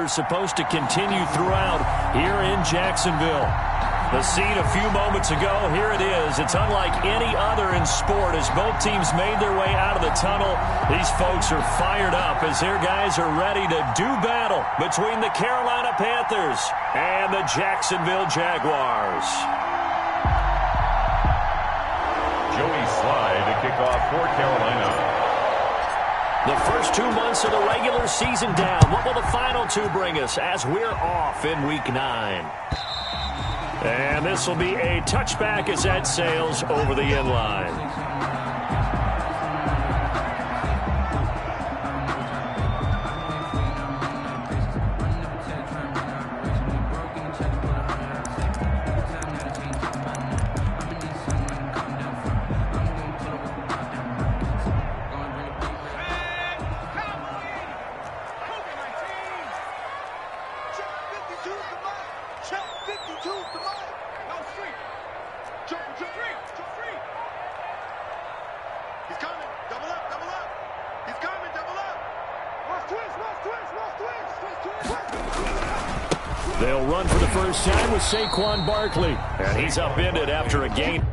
are supposed to continue throughout here in Jacksonville. The scene a few moments ago, here it is. It's unlike any other in sport as both teams made their way out of the tunnel. These folks are fired up as their guys are ready to do battle between the Carolina Panthers and the Jacksonville Jaguars. Joey Slye to kick off for Carolina. The first 2 months of the regular season down. What will the final two bring us as we're off in Week 9? And this will be a touchback as that sails over the end line. They'll run for the first time with Saquon Barkley, and he's upended after a gain.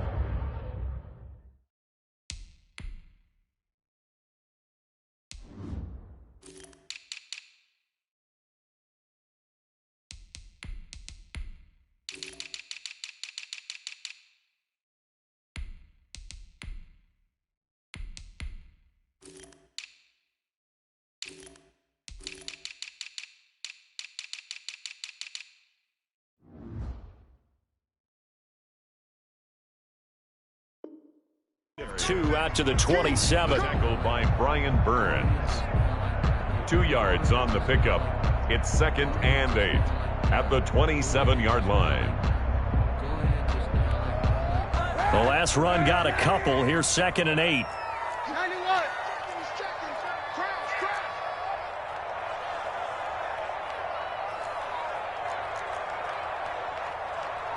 Two out to the 27. Tackled by Brian Burns. 2 yards on the pickup. It's 2nd and 8 at the 27-yard line. The last run got a couple. Here's 2nd and 8. 91.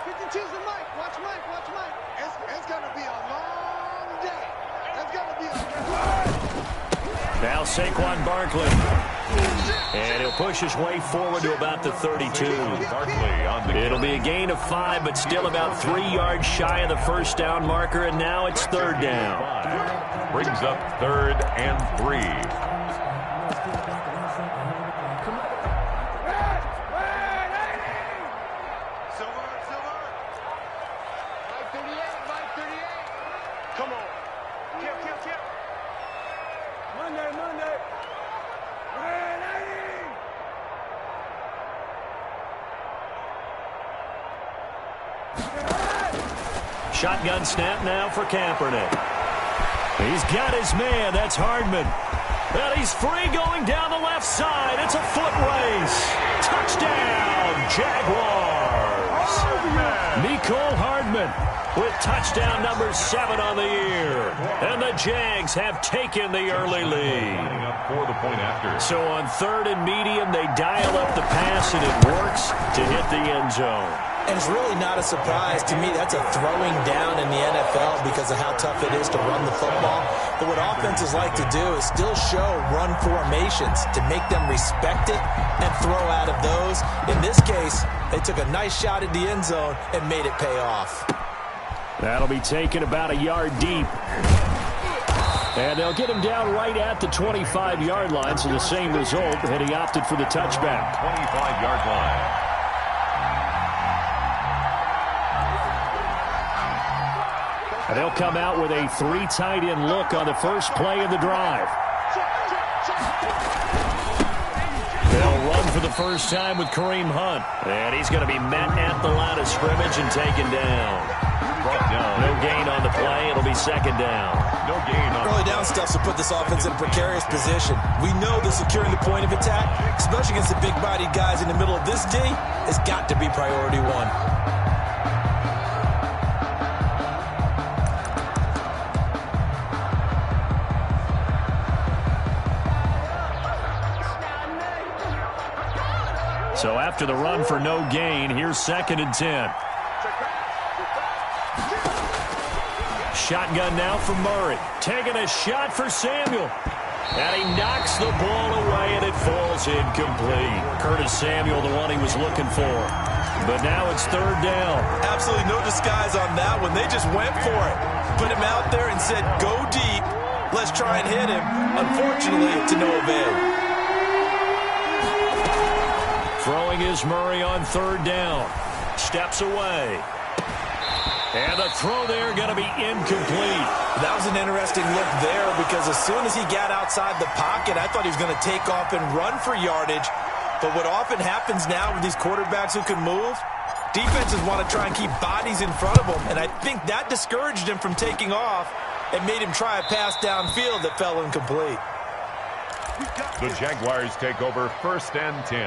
52's the Mike. Watch Mike. Watch Mike. It's going to be a long day. It's going to be a Now Saquon Barkley. And he'll push his way forward to about the 32. Barkley on the It'll be a gain of 5, but still about 3 yards shy of the first down marker, and now it's 3rd down. Brings up 3rd and 3. Shotgun snap now for Kaepernick. He's got his man. That's Hardman. And he's free going down the left side. It's a foot race. Touchdown, Jaguars. Mecole Hardman with touchdown number 7 on the year. And the Jags have taken the early lead. For the point after. So on 3rd and medium, they dial up the pass, and it works to hit the end zone. And it's really not a surprise to me. That's a throwing down in the NFL because of how tough it is to run the football. But what offenses like to do is still show run formations to make them respect it and throw out of those. In this case, they took a nice shot at the end zone and made it pay off. That'll be taken about a yard deep. And they'll get him down right at the 25-yard line, so the same result, and he opted for the touchback. 25-yard line. And they'll come out with a 3 tight end look on the first play of the drive. They'll run for the first time with Kareem Hunt. And he's going to be met at the line of scrimmage and taken down. No gain on the play. It'll be 2nd down. No gain on early down stuff to put this offense in a precarious position. We know that securing the point of attack, especially against the big-bodied guys in the middle of this D, has got to be priority 1. So after the run for no gain, here's 2nd and 10. Shotgun now for Murray. Taking a shot for Samuel. And he knocks the ball away, and it falls incomplete. Curtis Samuel, the one he was looking for. But now it's third down. Absolutely no disguise on that one. They just went for it. Put him out there and said, go deep. Let's try and hit him. Unfortunately, to no avail. Throwing is Murray on third down. Steps away. And the throw there going to be incomplete. That was an interesting look there because as soon as he got outside the pocket, I thought he was going to take off and run for yardage. But what often happens now with these quarterbacks who can move, defenses want to try and keep bodies in front of them. And I think that discouraged him from taking off and made him try a pass downfield that fell incomplete. The Jaguars take over 1st and 10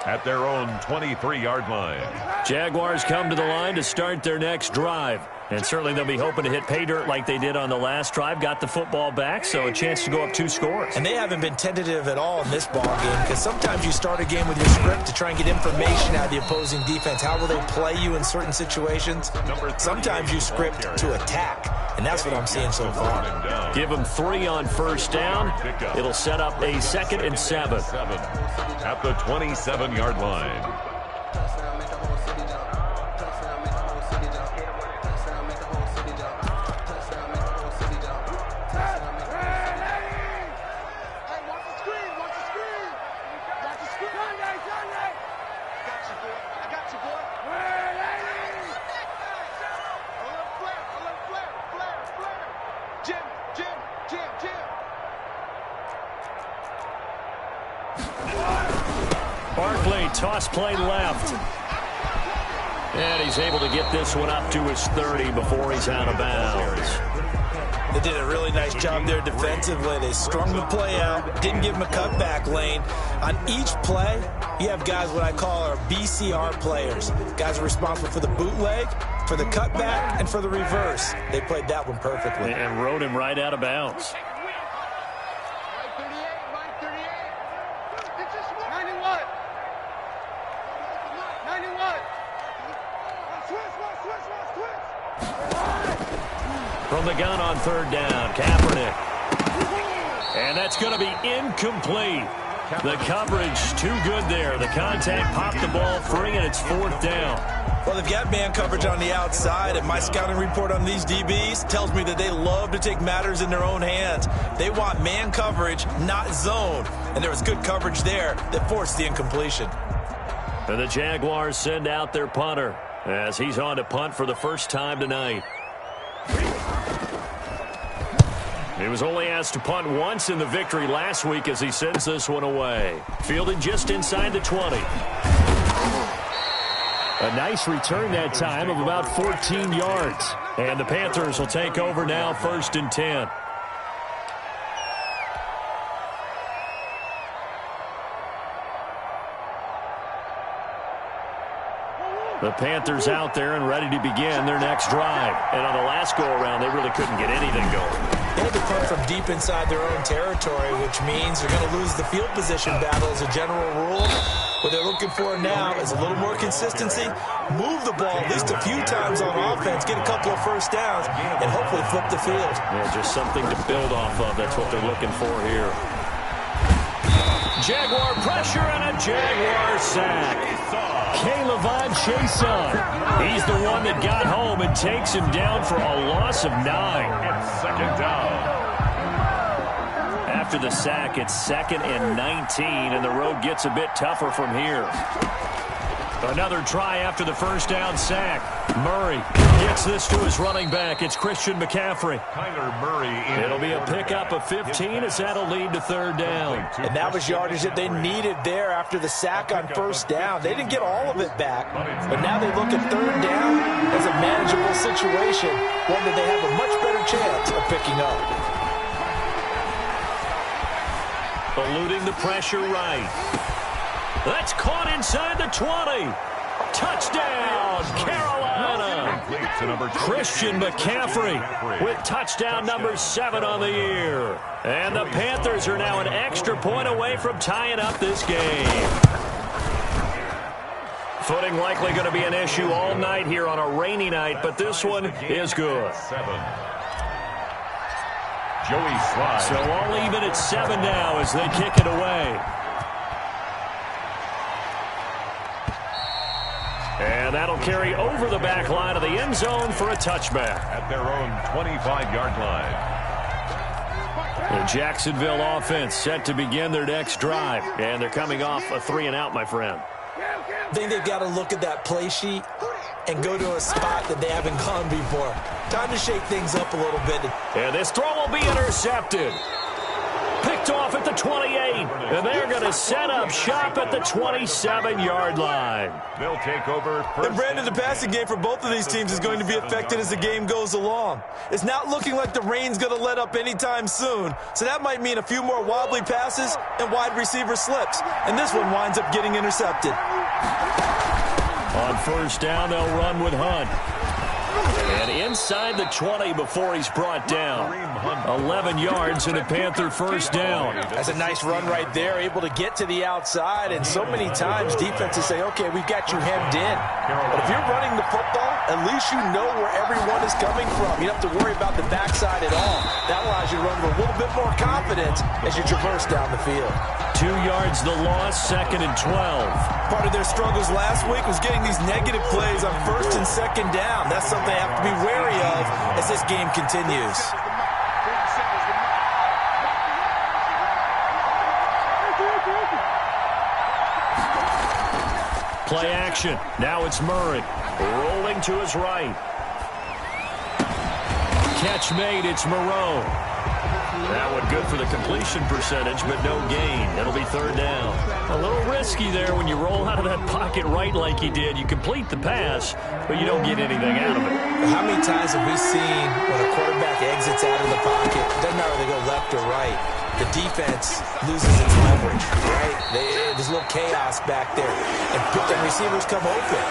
at their own 23-yard line. Jaguars come to the line to start their next drive. And certainly they'll be hoping to hit pay dirt like they did on the last drive. Got the football back, so a chance to go up 2 scores. And they haven't been tentative at all in this ball game because sometimes you start a game with your script to try and get information out of the opposing defense. How will they play you in certain situations? Sometimes you script to attack, and that's what I'm seeing so far. Give them 3 on first down. It'll set up a 2nd and 7. At the 27-yard line. Toss play left. And he's able to get this one up to his 30 before he's out of bounds. They did a really nice job there defensively. They strung the play out, didn't give him a cutback lane. On each play, you have guys what I call our BCR players. Guys are responsible for the bootleg, for the cutback, and for the reverse. They played that one perfectly. And rode him right out of bounds. From the gun on third down, Kaepernick. And that's going to be incomplete. The coverage too good there. The contact popped the ball free, and it's 4th down. Well, they've got man coverage on the outside, and my scouting report on these DBs tells me that they love to take matters in their own hands. They want man coverage, not zone. And there was good coverage there that forced the incompletion. And the Jaguars send out their punter as he's on to punt for the first time tonight. He was only asked to punt once in the victory last week as he sends this one away. Fielded just inside the 20. A nice return that time of about 14 yards. And the Panthers will take over now 1st and 10. The Panthers out there and ready to begin their next drive. And on the last go-around, they really couldn't get anything going. They had to punt from deep inside their own territory, which means they're going to lose the field position battle as a general rule. What they're looking for now is a little more consistency, move the ball at least a few times on offense, get a couple of first downs, and hopefully flip the field. Yeah, just something to build off of. That's what they're looking for here. Jaguar pressure and a Jaguar sack. K'Lavon Chason. He's the one that got home and takes him down for a loss of 9. It's 2nd down. After the sack, it's 2nd and 19, and the road gets a bit tougher from here. Another try after the first down sack. Murray gets this to his running back. It's Christian McCaffrey. Kyler Murray. It'll be a pickup of 15 as that'll lead to 3rd down. And that was yardage that they needed there after the sack on first down. They didn't get all of it back, but now they look at 3rd down as a manageable situation, one that they have a much better chance of picking up. Eluding the pressure right. That's caught inside the 20. Touchdown, Carolina. Christian McCaffrey with touchdown number 7 on the year. And the Panthers are now an extra point away from tying up this game. Footing likely going to be an issue all night here on a rainy night, but this one is good. Joey Slide. So all even at 7 now as they kick it away. And that'll carry over the back line of the end zone for a touchback. At their own 25-yard line. The Jacksonville offense set to begin their next drive. And they're coming off a 3-and-out, my friend. I think they've got to look at that play sheet and go to a spot that they haven't gone before. Time to shake things up a little bit. And this throw will be intercepted. Picked off at the 28. And they're going to set up shop at the 27-yard line. They'll take over. And Brandon, the passing game for both of these teams is going to be affected as the game goes along. It's not looking like the rain's going to let up anytime soon. So that might mean a few more wobbly passes and wide receiver slips. And this one winds up getting intercepted. On first down, they'll run with Hunt. And inside the 20 before he's brought down. 11 yards and a Panther first down. That's a nice run right there, able to get to the outside. And so many times defenses say, okay, we've got you hemmed in. But if you're running the football, at least you know where everyone is coming from. You don't have to worry about the backside at all. That allows you to run with a little bit more confidence as you traverse down the field. 2 yards the loss, 2nd and 12. Part of their struggles last week was getting these negative plays on 1st and 2nd down. That's something they have to be wary of as this game continues. Play action. Now it's Murray. Rolling to his right. Catch made. It's Moreau. That one good for the completion percentage, but no gain. It'll be 3rd down. A little risky there when you roll out of that pocket right like you did. You complete the pass, but you don't get anything out of it. How many times have we seen when a quarterback exits out of the pocket, doesn't matter whether they go left or right, the defense loses its leverage, right? There's a little chaos back there. And the receivers come open.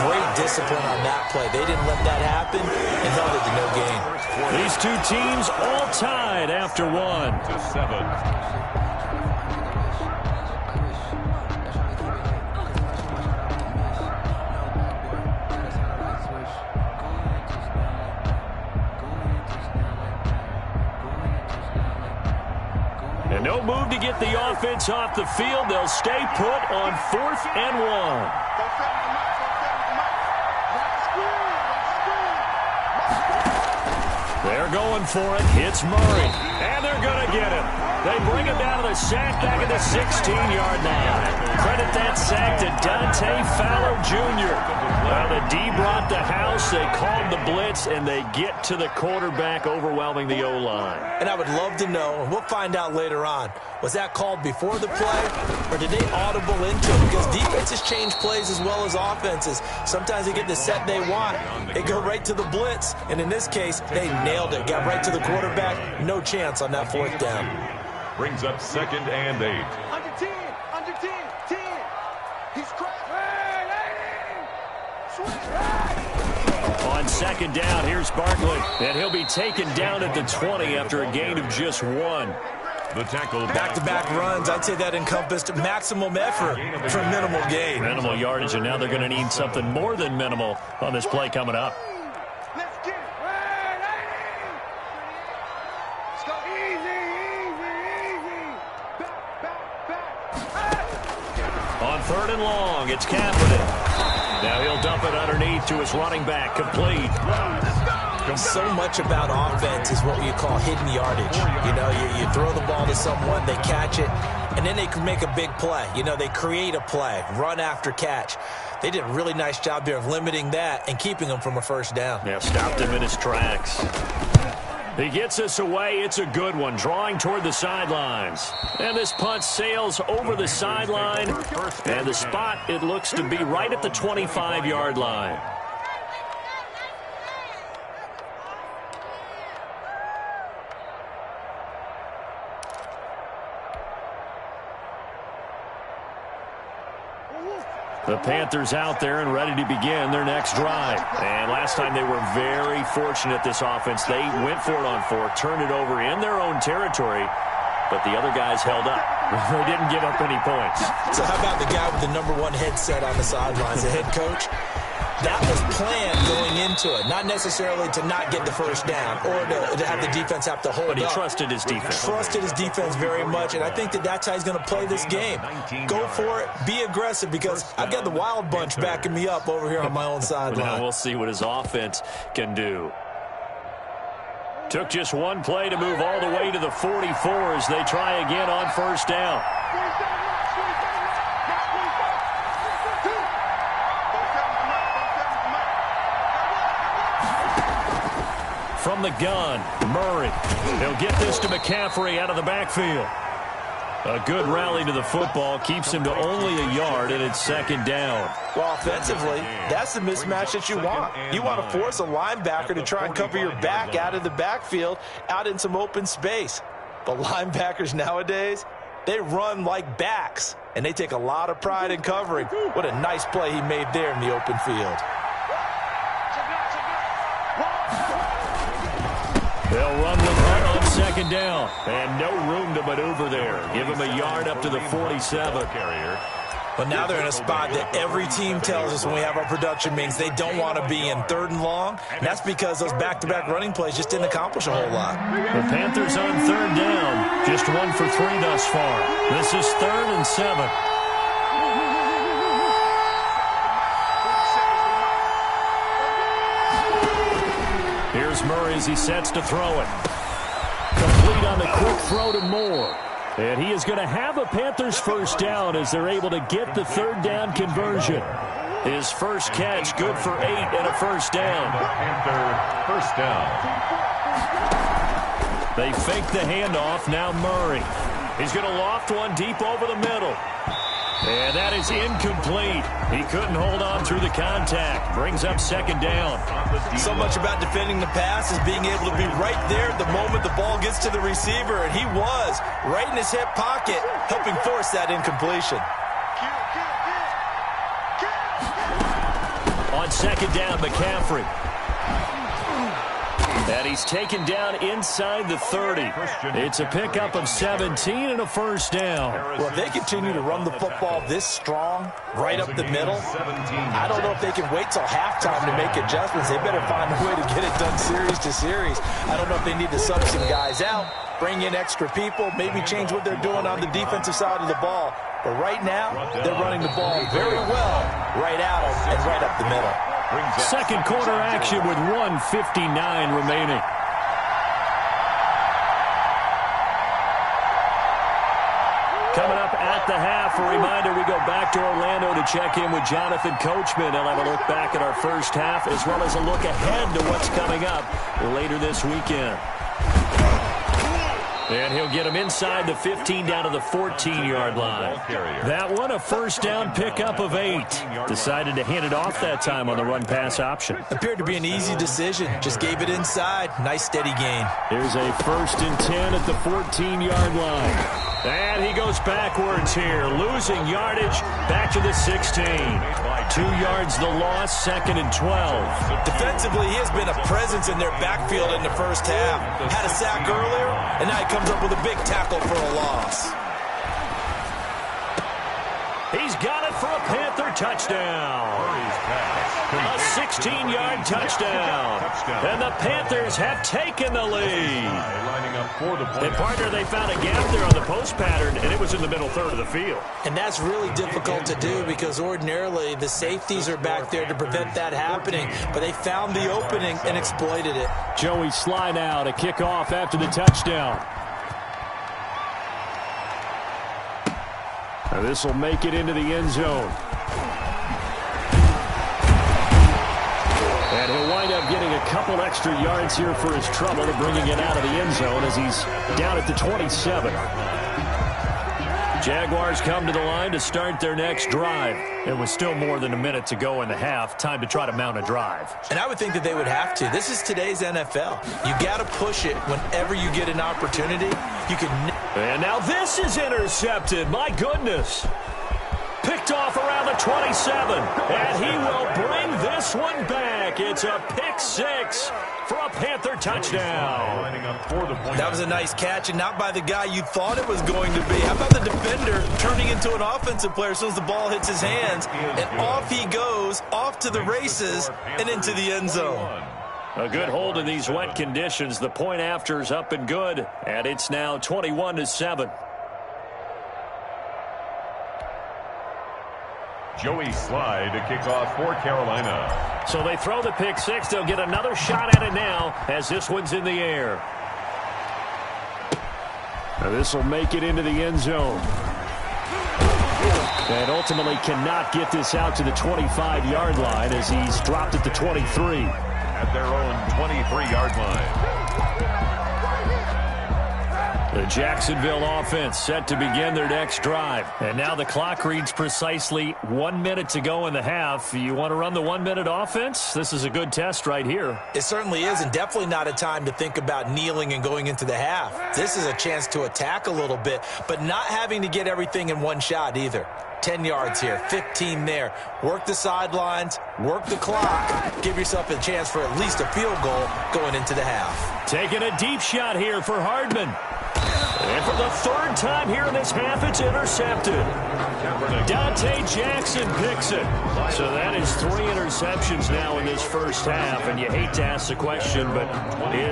Great discipline on that play. They didn't let that happen and held it to no gain. These two teams all tied after 1. To 7. And no move to get the offense off the field. They'll stay put on 4th and 1. They're going for it. It's Murray. And they're going to get him. They bring him down to the sack back at the 16-yard line. Credit that sack to Dante Fowler Jr. Well, the D brought the house. They called the blitz, and they get to the quarterback, overwhelming the O-line. And I would love to know, and we'll find out later on, was that called before the play, or did they audible into it? Because defenses change plays as well as offenses. Sometimes they get the set they want. They go right to the blitz, and in this case, they nailed it. Got right to the quarterback. No chance on that 4th down. Brings up 2nd and 8. Under 10, under 10, 10. He's cracked. On 2nd down, here's Barkley. And he'll be taken down at the 20 after a gain of just 1. The tackle. Back-to-back runs, I'd say that encompassed maximum effort for minimal gain. Minimal yardage, and now they're going to need something more than minimal on this play coming up. Let's get it. Let's go. Easy, easy, easy. Back. On 3rd and long, it's Kaepernick. Now he'll dump it underneath to his running back, complete. So much about offense is what you call hidden yardage. You know, you throw the ball to someone, they catch it, and then they can make a big play. You know, they create a play, run after catch. They did a really nice job there of limiting that and keeping him from a 1st down. Yeah, stopped him in his tracks. He gets us away. It's a good one, drawing toward the sidelines. And this punt sails over the sideline. And the spot, it looks to be right at the 25-yard line. The Panthers out there and ready to begin their next drive. And last time they were very fortunate, this offense. They went for it on 4, turned it over in their own territory, but the other guys held up. They didn't give up any points. So how about the guy with the #1 headset on the sidelines, the head coach? That was planned going into it, not necessarily to not get the first down or to have the defense have to hold up. But he trusted his defense. Trusted his defense very much, and I think that's how he's going to play this game. Go for it. Be aggressive, because I've got the Wild Bunch backing me up over here on my own sideline. Now we'll see what his offense can do. Took just one play to move all the way to the 44 as they try again on first down. From the gun, Murray. He'll get this to McCaffrey out of the backfield. A good rally to the football keeps him to only a yard, and it's second down. Well, offensively, that's the mismatch that you want. You want to force a linebacker to try and cover your back out of the backfield, out in some open space. But linebackers nowadays, they run like backs, and they take a lot of pride in covering. What a nice play he made there in the open field. They'll run with Hunt on second down. And no room to maneuver there. Give him a yard up to the 47. But now they're in a spot that every team tells us when we have our production meetings they don't want to be in, 3rd and long. And that's because those back-to-back running plays just didn't accomplish a whole lot. The Panthers on 3rd down. Just 1 for 3 thus far. This is 3rd and 7. Here's Murray as he sets to throw it. Complete on the quick throw to Moore. And he is going to have a Panthers first down as they're able to get the 3rd down conversion. His first catch, good for 8 and a first down. Panther first down. They fake the handoff. Now Murray. He's going to loft one deep over the middle. And that is incomplete. He couldn't hold on through the contact. Brings up second down. So much about defending the pass is being able to be right there at the moment the ball gets to the receiver, and he was right in his hip pocket, helping force that incompletion. On second down, McCaffrey. And he's taken down inside the 30. It's a pickup of 17 and a first down. Well, if they continue to run the football this strong, right up the middle, I don't know if they can wait till halftime to make adjustments. They better find a way to get it done series to series. I don't know if they need to sub some guys out, bring in extra people, maybe change what they're doing on the defensive side of the ball. But right now, they're running the ball very well right out and right up the middle. Second quarter action with 1:59 remaining. Coming up at the half, a reminder, we go back to Orlando to check in with Jonathan Coachman. He'll have a look back at our first half as well as a look ahead to what's coming up later this weekend. And he'll get him inside the 15 down to the 14-yard line. That one, a first down pickup of 8. Decided to hand it off that time on the run-pass option. Appeared to be an easy decision. Just gave it inside. Nice steady gain. Here's a 1st and 10 at the 14-yard line. And he goes backwards here, losing yardage back to the 16. 2 yards the loss, 2nd and 12. Defensively, he has been a presence in their backfield in the first half. Had a sack earlier, and now he comes up with a big tackle for a loss. He's got it for a Panther touchdown. A 16-yard touchdown. And the Panthers have taken the lead. And partner, they found a gap there on the post pattern, and it was in the middle third of the field. And that's really difficult to do because ordinarily the safeties are back there to prevent that happening. But they found the opening and exploited it. Joey slide out, a kickoff after the touchdown. Now this will make it into the end zone. And he'll wind up getting a couple extra yards here for his trouble to bringing it out of the end zone as he's down at the 27. Jaguars come to the line to start their next drive. It was still more than a minute to go in the half. Time to try to mount a drive. And I would think that they would have to. This is today's NFL. You got to push it whenever you get an opportunity. You can. And now this is intercepted. My goodness. Picked off around the 27, and he will bring this one back. It's a pick six for a Panther touchdown. That was a nice catch, and not by the guy you thought it was going to be. How about the defender turning into an offensive player as soon as the ball hits his hands, and off he goes, off to the races, and into the end zone. A good hold in these wet conditions. The point after is up and good, and it's now 21-7. Joey Slye to kick off for Carolina. So they throw the pick six. They'll get another shot at it now as this one's in the air. Now this will make it into the end zone. And ultimately cannot get this out to the 25-yard line as he's dropped it to 23. At their own 23-yard line. The Jacksonville offense set to begin their next drive. And now the clock reads precisely 1 minute to go in the half. You want to run the 1 minute offense? This is a good test right here. It certainly is, and definitely not a time to think about kneeling and going into the half. This is a chance to attack a little bit, but not having to get everything in one shot either. 10 yards here, 15 there. Work the sidelines, work the clock. Give yourself a chance for at least a field goal going into the half. Taking a deep shot here for Hardman. And for the third time here in this half, it's intercepted. Dante Jackson picks it. So that is 3 interceptions now in this first half. And you hate to ask the question, but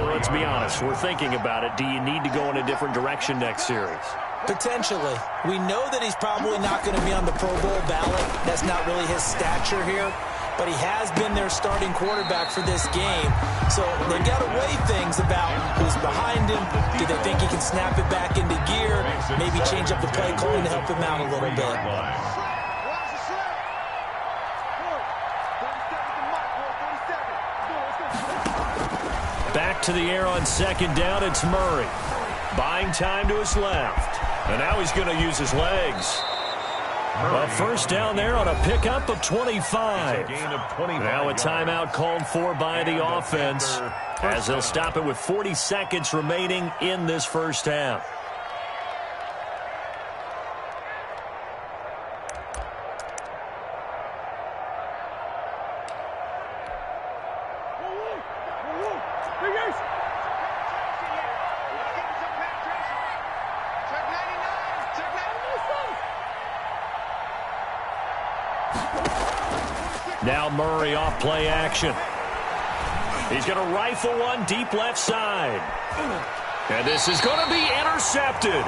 let's be honest. We're thinking about it. Do you need to go in a different direction next series? Potentially. We know that he's probably not going to be on the Pro Bowl ballot. That's not really his stature here. But he has been their starting quarterback for this game. So they've got to weigh things about who's behind him. Do they think he can snap it back into gear? Maybe change up the play calling to help him out a little bit. Back to the air on second down. It's Murray. Buying time to his left. And now he's going to use his legs. A first down there on a pickup of 25. Now a timeout called for by the offense as they'll stop it with 40 seconds remaining in this first half. Now Murray off play action. He's going to rifle one deep left side. And this is going to be intercepted.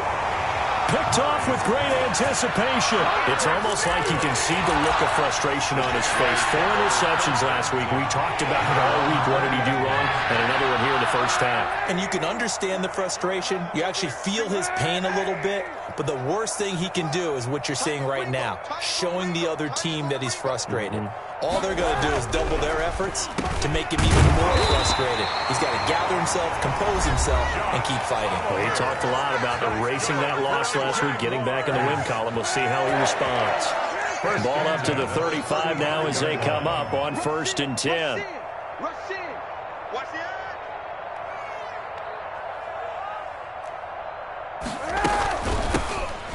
Picked off with great anticipation. It's almost like you can see the look of frustration on his face. 4 interceptions last week. We talked about it all week. What did he do wrong? And another one here in the first half. And you can understand the frustration. You actually feel his pain a little bit. But the worst thing he can do is what you're seeing right now, showing the other team that he's frustrated. All they're going to do is double their efforts to make him even more frustrated. He's got to gather himself, compose himself, and keep fighting. Well, he talked a lot about erasing that loss last week, getting back in the win column. We'll see how he responds. Ball up to the 35 now as they come up on 1st and 10.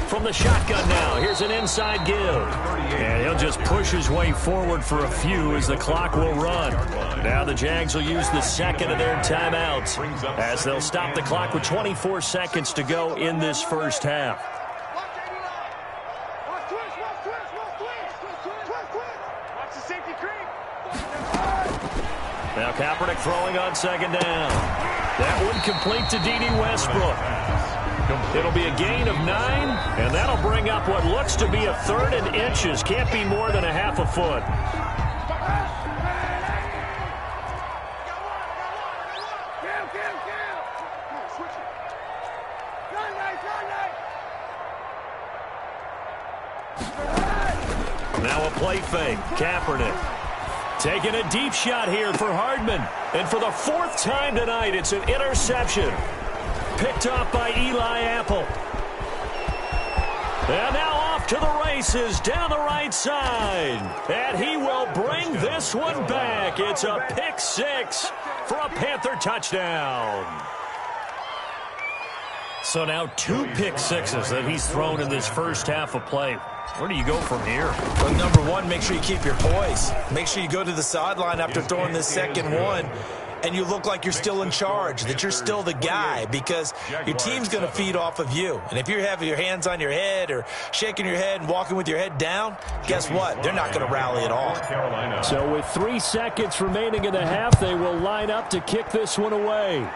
From the shotgun now, here's an inside give. And he'll just push his way forward for a few as the clock will run. Now the Jags will use the second of their timeouts as they'll stop the clock with 24 seconds to go in this first half. Now Kaepernick throwing on second down. That one complete to D.D. Westbrook. It'll be a gain of 9, and that'll bring up what looks to be a 3rd and inches. Can't be more than a half a foot. Now a play fake. Kaepernick taking a deep shot here for Hardman. And for the 4th time tonight, it's an interception. Picked off by Eli Apple. And now off to the races down the right side. And he will bring this one back. It's a pick 6 for a Panther touchdown. So now 2 pick sixes that he's thrown in this first half of play. Where do you go from here? Well, number one, make sure you keep your poise. Make sure you go to the sideline after throwing this second one, and you look like you're still in charge, that you're still the guy, because your team's going to feed off of you. And if you're having your hands on your head or shaking your head and walking with your head down, guess what? They're not going to rally at all. So with 3 seconds remaining in the half, they will line up to kick this one away.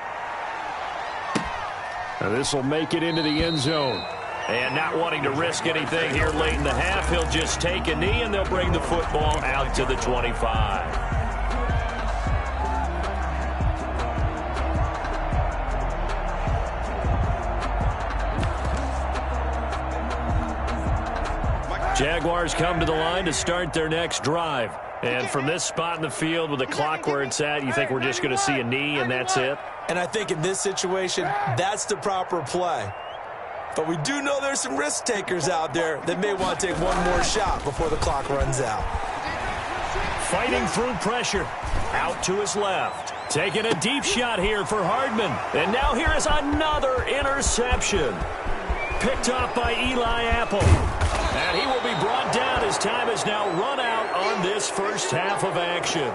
And this will make it into the end zone. And not wanting to risk anything here late in the half, he'll just take a knee, and they'll bring the football out to the 25. Jaguars come to the line to start their next drive. And from this spot in the field with the clock where it's at, you think we're just going to see a knee and that's it? And I think in this situation, that's the proper play. But we do know there's some risk takers out there that may want to take one more shot before the clock runs out. Fighting through pressure. Out to his left. Taking a deep shot here for Hardman. And now here is another interception. Picked off by Eli Apple. And he will be brought down as time has now run out on this first half of action.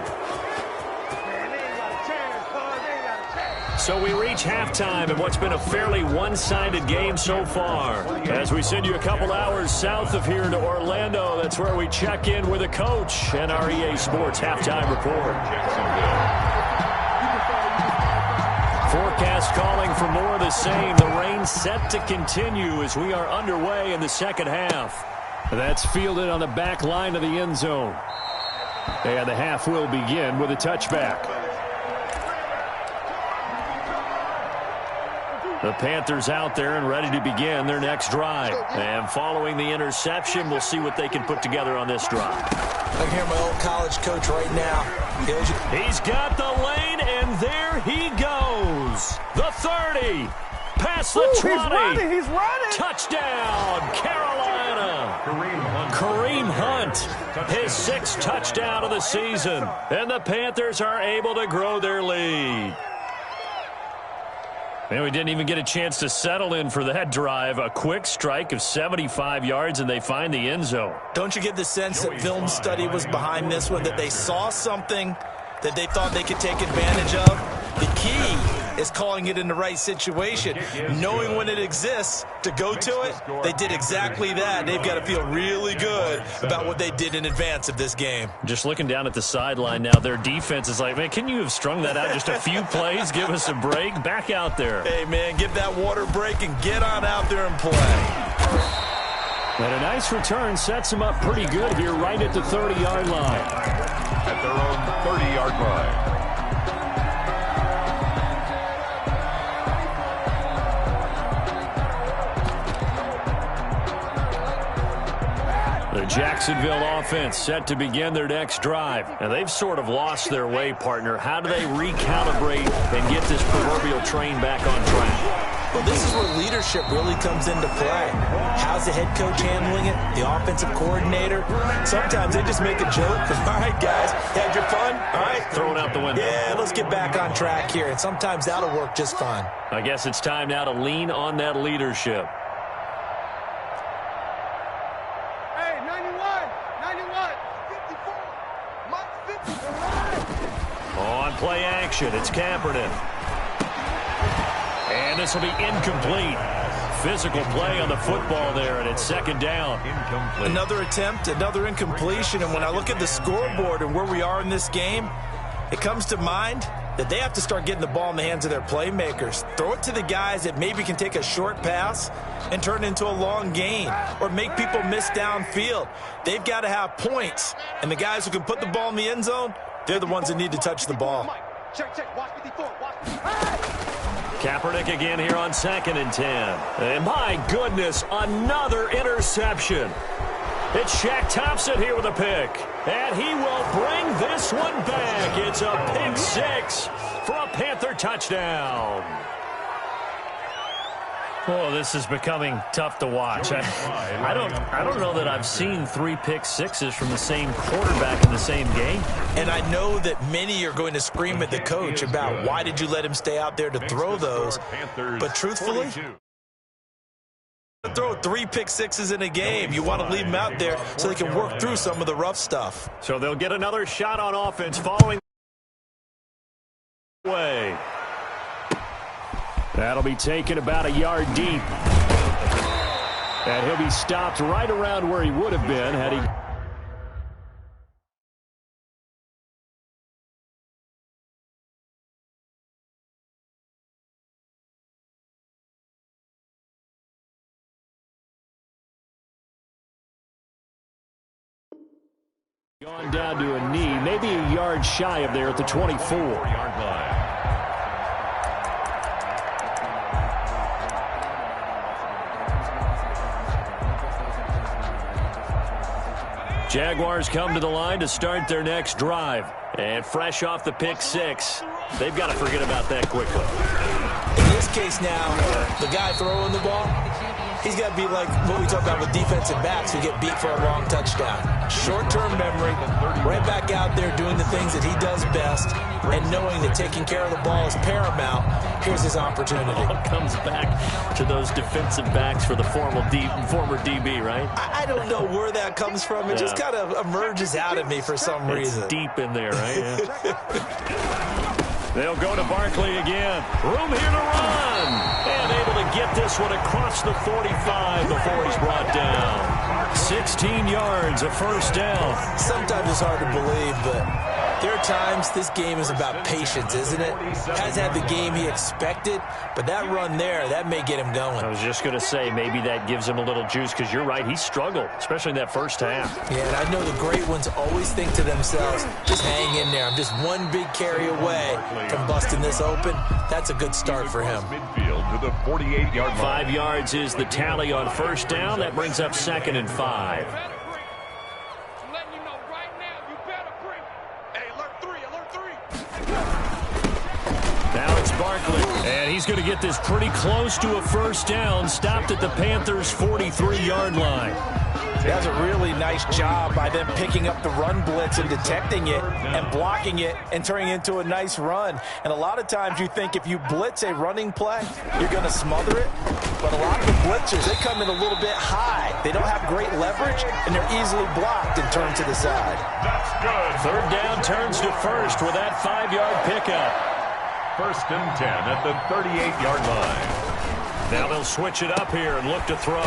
So we reach halftime in what's been a fairly one-sided game so far. As we send you a couple hours south of here to Orlando, that's where we check in with a coach and our EA Sports halftime report. Forecast calling for more of the same. The rain set to continue as we are underway in the second half. That's fielded on the back line of the end zone. And the half will begin with a touchback. The Panthers out there and ready to begin their next drive. And following the interception, we'll see what they can put together on this drive. I can hear my old college coach right now. He's got the lane, and there he goes. The 30. Past the 20. He's running. Touchdown, Carolina. Kareem Hunt, his 6th touchdown of the season. And the Panthers are able to grow their lead. And we didn't even get a chance to settle in for that drive. A quick strike of 75 yards, and they find the end zone. Don't you get the sense that film study was behind this one, that they saw something that they thought they could take advantage of? The key is calling it in the right situation, knowing when it exists to go to it. They did exactly that. They've got to feel really good about what they did in advance of this game. Just looking down at the sideline now, their defense is like, man, can you have strung that out just a few plays? Give us a break. Back out there. Hey, man, give that water break and get on out there and play. And a nice return sets him up pretty good here right at the 30-yard line. At their own 30-yard line. The Jacksonville offense set to begin their next drive. And they've sort of lost their way, partner. How do they recalibrate and get this proverbial train back on track? Well, this is where leadership really comes into play. How's the head coach handling it? The offensive coordinator? Sometimes they just make a joke. All right, guys, had your fun? All right. Throw it out the window. Yeah, let's get back on track here. And sometimes that'll work just fine. I guess it's time now to lean on that leadership. On play action, it's Kaepernick. And this will be incomplete. Physical play on the football there, and it's second down. Incomplete. Another attempt, another incompletion, and when I look at the scoreboard and where we are in this game, it comes to mind that they have to start getting the ball in the hands of their playmakers. Throw it to the guys that maybe can take a short pass and turn it into a long gain or make people miss downfield. They've got to have points, and the guys who can put the ball in the end zone, they're the ones that need to touch the ball. Kaepernick again here on 2nd and 10. And my goodness, another interception. It's Shaq Thompson here with a pick. And he will bring this one back. It's a pick 6 for a Panther touchdown. Oh, this is becoming tough to watch. I don't know that I've seen 3 pick sixes from the same quarterback in the same game. And I know that many are going to scream at the coach about why did you let him stay out there to throw those. But truthfully, Throw 3 pick sixes in a game. You want to leave them out there so they can work through some of the rough stuff. So they'll get another shot on offense following way. That'll be taken about a yard deep. And he'll be stopped right around where he would have been had he... Gone down to a knee, maybe a yard shy of there at the 24-yard line. Jaguars come to the line to start their next drive. And fresh off the pick six, they've got to forget about that quickly. In this case now, the guy throwing the ball, he's got to be like what we talk about with defensive backs who get beat for a long touchdown. Short-term memory, right back out there doing the things that he does best, and knowing that taking care of the ball is paramount. Here's his opportunity. It all comes back to those defensive backs for the former DB, right? I don't know where that comes from. It just kind of emerges out of me for some reason. It's deep in there, right? Yeah. They'll go to Barkley again. Room here to run. And able to get this one across the 45 before he's brought down. 16 yards, a first down. Sometimes it's hard to believe, but there are times this game is about patience, isn't it? Has had the game he expected, but that run there, that may get him going. I was just going to say, maybe that gives him a little juice, because you're right, he struggled, especially in that first half. Yeah, and I know the great ones always think to themselves, just hang in there. I'm just one big carry away from busting this open. That's a good start for him. Midfield to the 48-yard line. 5 yards is the tally on first down. That brings up 2nd and 5. Now it's Barkley, and he's going to get this pretty close to a first down, stopped at the Panthers' 43-yard line. That's a really nice job by them picking up the run blitz and detecting it and blocking it and turning it into a nice run. And a lot of times you think if you blitz a running play, you're going to smother it. But a lot of the blitzers, they come in a little bit high. They don't have great leverage, and they're easily blocked and turned to the side. That's good. 3rd down turns to first with that 5-yard pickup. 1st and 10 at the 38-yard line. Now they'll switch it up here and look to throw.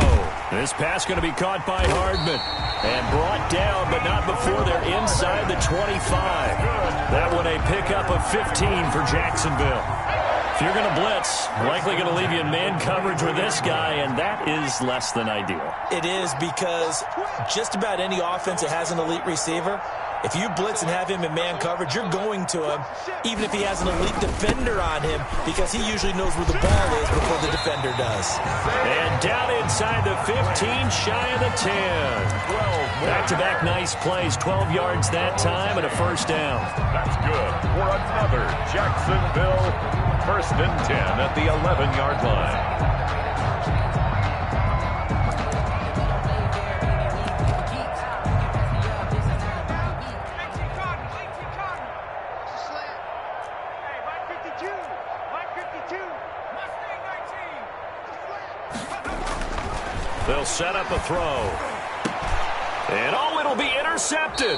This pass going to be caught by Hardman and brought down, but not before they're inside the 25. That one a pickup of 15 for Jacksonville. If you're going to blitz, likely going to leave you in man coverage with this guy, and that is less than ideal. It is, because just about any offense that has an elite receiver, if you blitz and have him in man coverage, you're going to him, even if he has an elite defender on him, because he usually knows where the ball is before the defender does. And down inside the 15, shy of the 10. Back-to-back nice plays, 12 yards that time, and a first down. That's good for another Jacksonville 1st and 10 at the 11-yard line. They'll set up a throw. And, oh, it'll be intercepted.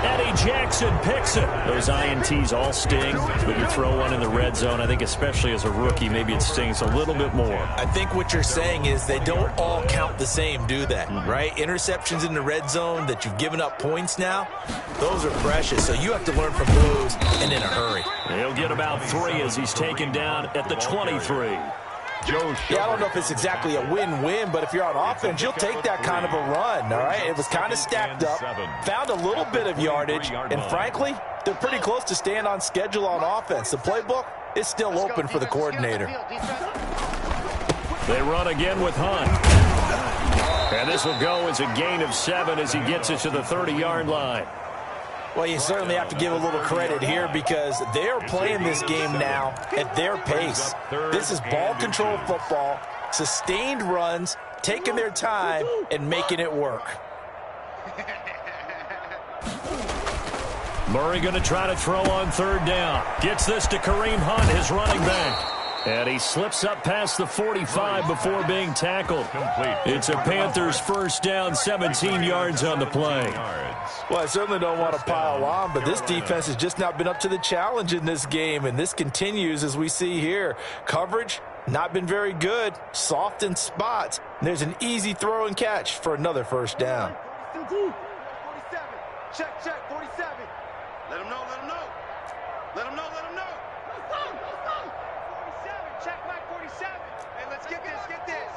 Eddie Jackson picks it. Those INTs all sting. When you throw one in the red zone, I think especially as a rookie, maybe it stings a little bit more. I think what you're saying is they don't all count the same, do they? Right? Interceptions in the red zone that you've given up points now, those are precious. So you have to learn from those and in a hurry. He'll get about 3 as he's taken down at the 23. Yeah, I don't know if it's exactly a win-win, but if you're on offense, you'll take that kind of a run, all right? It was kind of stacked up, found a little bit of yardage, and frankly, they're pretty close to staying on schedule on offense. The playbook is still open for the coordinator. They run again with Hunt. And this will go as a gain of 7 as he gets it to the 30-yard line. Well, you certainly have to give a little credit here because they're playing this game now at their pace. This is ball control football, sustained runs, taking their time, and making it work. Murray going to try to throw on 3rd down. Gets this to Kareem Hunt, his running back. And he slips up past the 45 before being tackled. It's a Panthers first down, 17 yards on the play. Well, I certainly don't want to pile on, but this defense has just not been up to the challenge in this game, and this continues as we see here. Coverage, not been very good, soft in spots. And there's an easy throw and catch for another first down. 47. Check, 47. Let him know, let him know. Let him know, let him know. 47, check Mike 47. Hey, let's get this.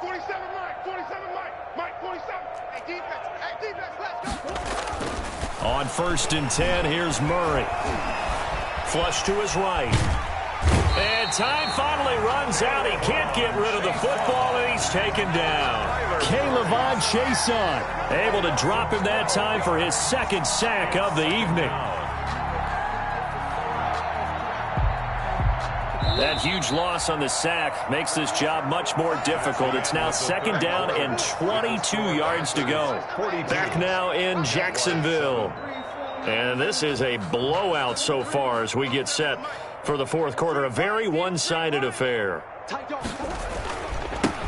47 Mike, 47. Hey, defense, let's go. On 1st and 10, here's Murray. Flush to his right. And time finally runs out. He can't get rid of the football, and he's taken down. Caleb Chason able to drop him that time for his second sack of the evening. That huge loss on the sack makes this job much more difficult. It's now 2nd down and 22 yards to go. Back now in Jacksonville. And this is a blowout so far as we get set for the 4th quarter. A very one-sided affair.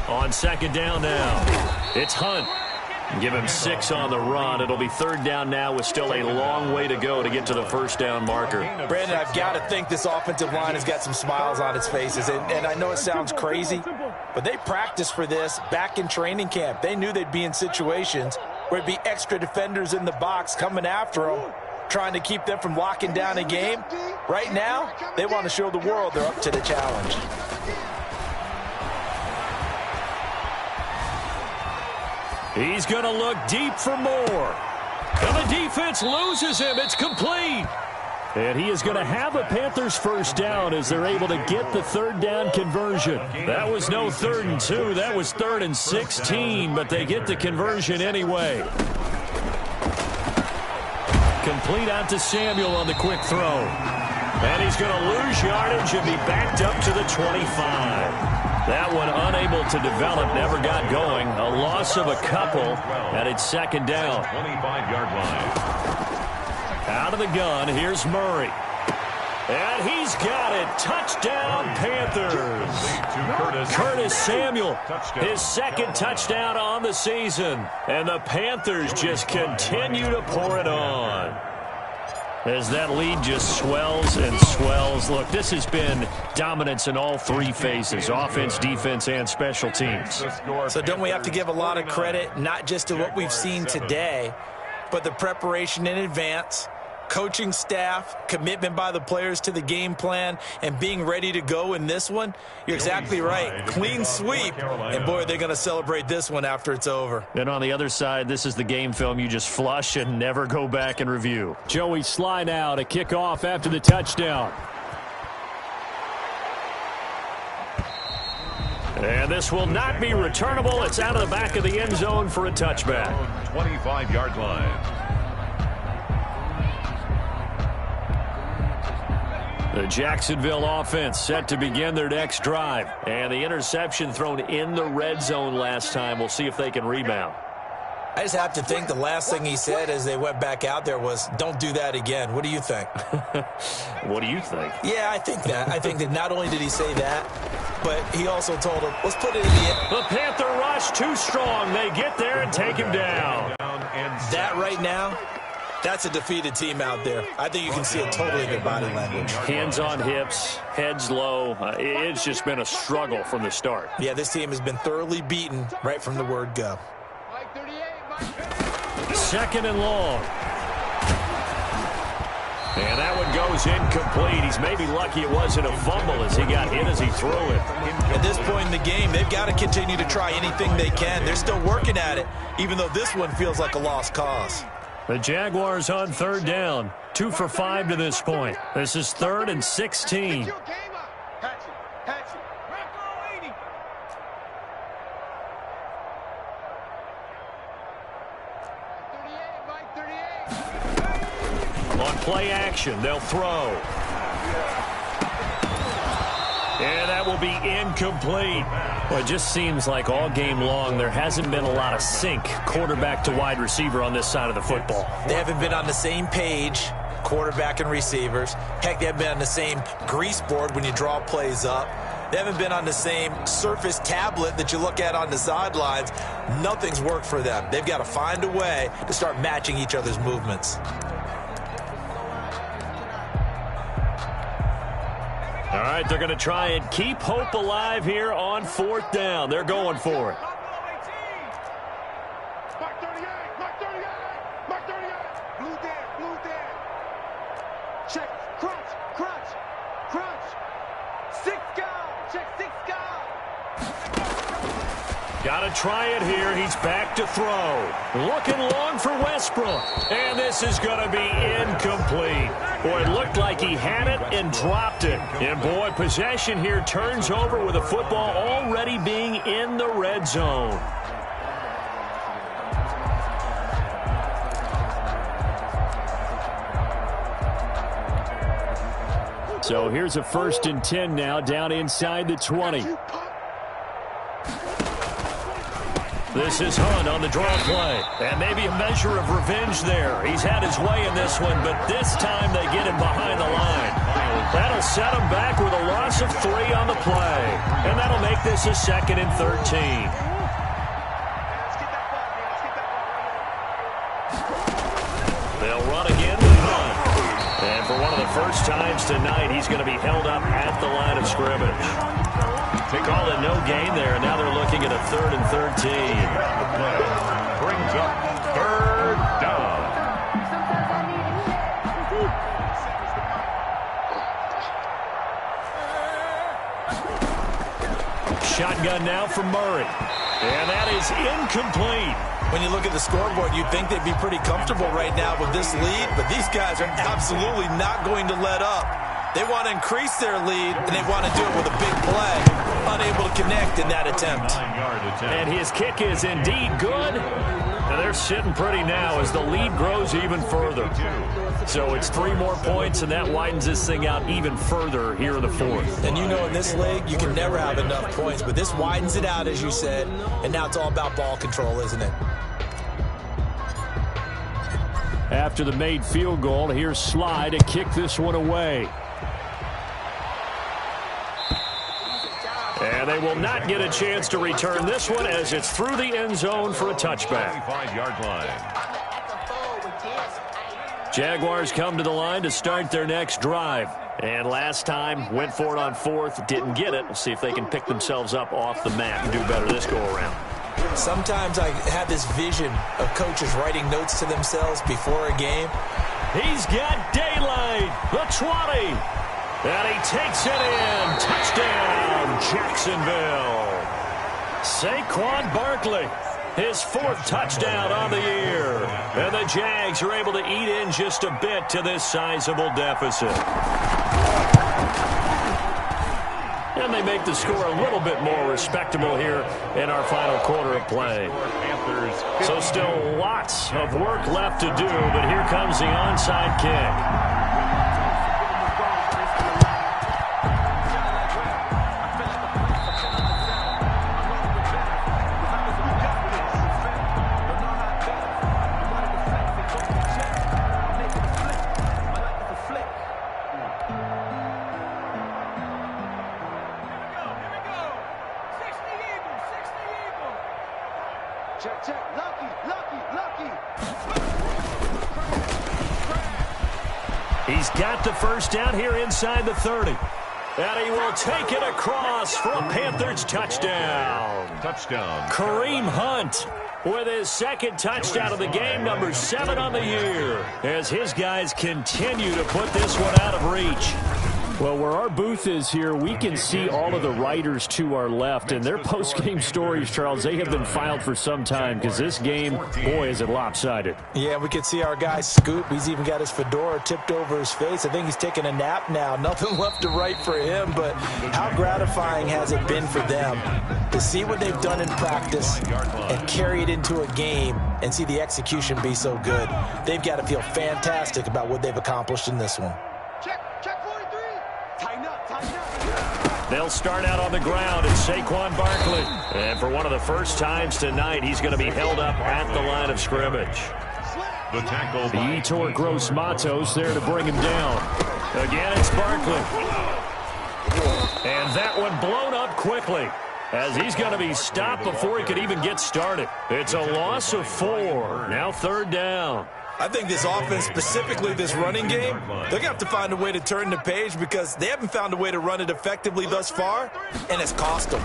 On 2nd down now, it's Hunt. Give him 6 on the run. It'll be 3rd down now with still a long way to go to get to the first down marker. Brandon, I've got to think this offensive line has got some smiles on its faces. And I know it sounds crazy, but they practiced for this back in training camp. They knew they'd be in situations where it'd be extra defenders in the box coming after them, trying to keep them from locking down a game. Right now, they want to show the world they're up to the challenge. He's going to look deep for more. And the defense loses him. It's complete. And he is going to have a Panthers first down as they're able to get the 3rd down conversion. That was no 3rd and 2. That was 3rd and 16, but they get the conversion anyway. Complete out to Samuel on the quick throw. And he's going to lose yardage and be backed up to the 25. That one unable to develop, never got going. A loss of a couple, and it's 2nd down. 25-yard line. Out of the gun, here's Murray. And he's got it. Touchdown, Panthers. Curtis Samuel, his 2nd touchdown on the season. And the Panthers just continue to pour it on. As that lead just swells and swells. Look, this has been dominance in all 3 phases, offense, defense, and special teams. So don't we have to give a lot of credit, not just to what we've seen today, but the preparation in advance, coaching staff, commitment by the players to the game plan, and being ready to go in this one? You're exactly right. Clean sweep, and boy, they're going to celebrate this one after it's over. And on the other side, this is the game film you just flush and never go back and review. Joey Sly now to kick off after the touchdown. And this will not be returnable. It's out of the back of the end zone for a touchback. 25-yard line. The Jacksonville offense set to begin their next drive. And the interception thrown in the red zone last time. We'll see if they can rebound. I just have to think the last thing he said as they went back out there was, don't do that again. What do you think? What do you think? Yeah, I think that. I think that not only did he say that, but he also told him, let's put it in the end. The Panther rush too strong. They get there and take him down. That right now, that's a defeated team out there. I think you can see it totally in their body language. Hands on hips, heads low. It's just been a struggle from the start. Yeah, this team has been thoroughly beaten right from the word go. 2nd and long. And that one goes incomplete. He's maybe lucky it wasn't a fumble as he got hit as he threw it. At this point in the game, they've got to continue to try anything they can. They're still working at it, even though this one feels like a lost cause. The Jaguars on 3rd down. 2 for 5 to this point. This is 3rd and 16. On play action, they'll throw. And that will be incomplete. Well, it just seems like all game long there hasn't been a lot of sync quarterback to wide receiver on this side of the football. They haven't been on the same page. quarterback and receivers. Heck, they haven't been on the same grease board when you draw plays up. They haven't been on the same surface tablet that you look at on the sidelines. Nothing's worked for them. They've got to find a way to start matching each other's movements. All right, they're going to try and keep hope alive here on 4th down. They're going for it. Mark 38, Mark 38, Mark 38. Blue dead. Check, crunch, crunch, crunch. 6 guard, check 6 guard. Got to try it here. He's back to throw. Looking long for Westbrook. And this is going to be incomplete. Boy, it looked like he had it and dropped it. And, boy, possession here turns over with the football already being in the red zone. So here's a 1st and 10 now, down inside the 20. This is Hunt on the draw play. And maybe a measure of revenge there. He's had his way in this one, but this time they get him behind the line. That'll set him back with a loss of 3 on the play. And that'll make this a 2nd and 13. They'll run again with Hunt. And for one of the first times tonight, he's going to be held up at the line of scrimmage. They call it no gain there, and now they're looking at a 3rd and 13. Brings up 3rd down. Shotgun now for Murray. And that is incomplete. When you look at the scoreboard, you'd think they'd be pretty comfortable right now with this lead, but these guys are absolutely not going to let up. They want to increase their lead, and they want to do it with a big play. Unable to connect in that attempt. And his kick is indeed good. And they're sitting pretty now as the lead grows even further. So it's 3 more points, and that widens this thing out even further here in the 4th. And you know in this league, you can never have enough points, but this widens it out, as you said, and now it's all about ball control, isn't it? After the made field goal, here's Sly to kick this one away. And they will not get a chance to return this one as it's through the end zone for a touchback. 25-yard line. Jaguars come to the line to start their next drive. And last time, went for it on 4th, didn't get it. We'll see if they can pick themselves up off the mat and do better this go-around. Sometimes I have this vision of coaches writing notes to themselves before a game. He's got daylight, the 20. And he takes it in. Touchdown, Jacksonville. Saquon Barkley, his 4th touchdown on the year. And the Jags are able to eat in just a bit to this sizable deficit. And they make the score a little bit more respectable here in our final quarter of play. So still lots of work left to do, but here comes the onside kick. Check. Lucky. He's got the first down here inside the 30. And he will take it across for a Panthers touchdown. Kareem Hunt with his 2nd touchdown of the game, number 7 on the year, as his guys continue to put this one out of reach. Well, where our booth is here, we can see all of the writers to our left, and their post-game stories, Charles, they have been filed for some time because this game, boy, is it lopsided. Yeah, we can see our guy Scoop. He's even got his fedora tipped over his face. I think he's taking a nap now. Nothing left to write for him, but how gratifying has it been for them to see what they've done in practice and carry it into a game and see the execution be so good. They've got to feel fantastic about what they've accomplished in this one. Check 43. Tighten up. They'll start out on the ground. It's Saquon Barkley. And for one of the first times tonight, he's going to be held up at the line of scrimmage. The tackle by Yetur Gross-Matos there to bring him down. Again, it's Barkley. And that one blown up quickly, as he's going to be stopped before he could even get started. It's a loss of 4. Now 3rd down. I think this offense, specifically this running game, they're going to have to find a way to turn the page because they haven't found a way to run it effectively thus far, and it's cost them.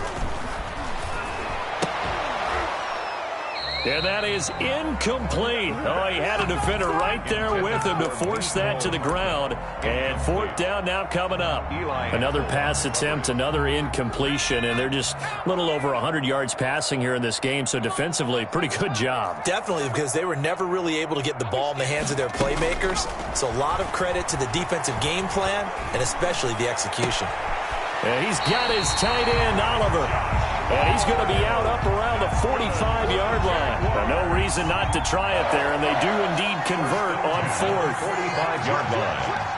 And that is incomplete. Oh, he had a defender right there with him to force that to the ground. And 4th down now coming up. Another pass attempt, another incompletion, and they're just a little over 100 yards passing here in this game. So defensively, pretty good job. Definitely, because they were never really able to get the ball in the hands of their playmakers. So a lot of credit to the defensive game plan and especially the execution. And he's got his tight end, Oliver. And he's going to be out up around the 45-yard line. No reason not to try it there, and they do indeed convert on 4th. 45-yard line.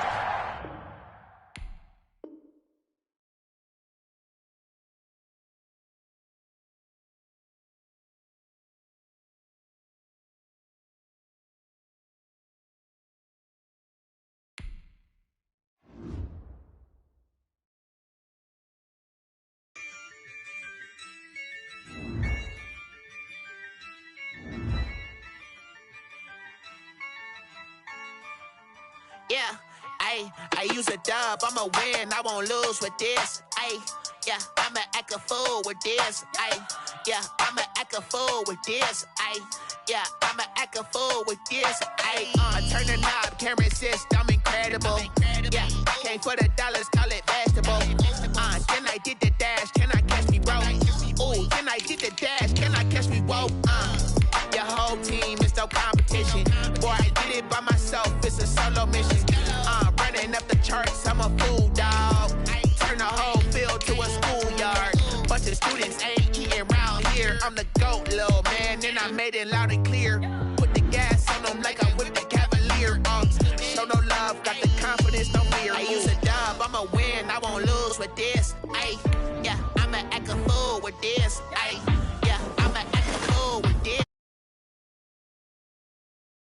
Yeah, I use a dub, I'ma win, I won't lose with this. Yeah, I'ma act a fool with this. Yeah, I'ma act a fool with this. Yeah, I'ma act a fool with this. Turn the knob, camera assist, I'm incredible. Yeah, came for the dollars, call it vegetable. Then I did the dash, can I catch me, bro? Ooh, then I did the dash, can I catch me, whoa? Your whole team is no competition. Boy, I did it by myself, it's a solo mission. Running up the charts, I'm a fool, dog. Turn the whole field to a schoolyard. Bunch of students ain't eating round here. I'm the GOAT, little man, and I made it loud and clear. Put the gas on them like I whipped the Cavalier. Show no love, got the confidence, no fear. I use a dub, I'ma win, I won't lose with this. Yeah, I'ma act a fool with this.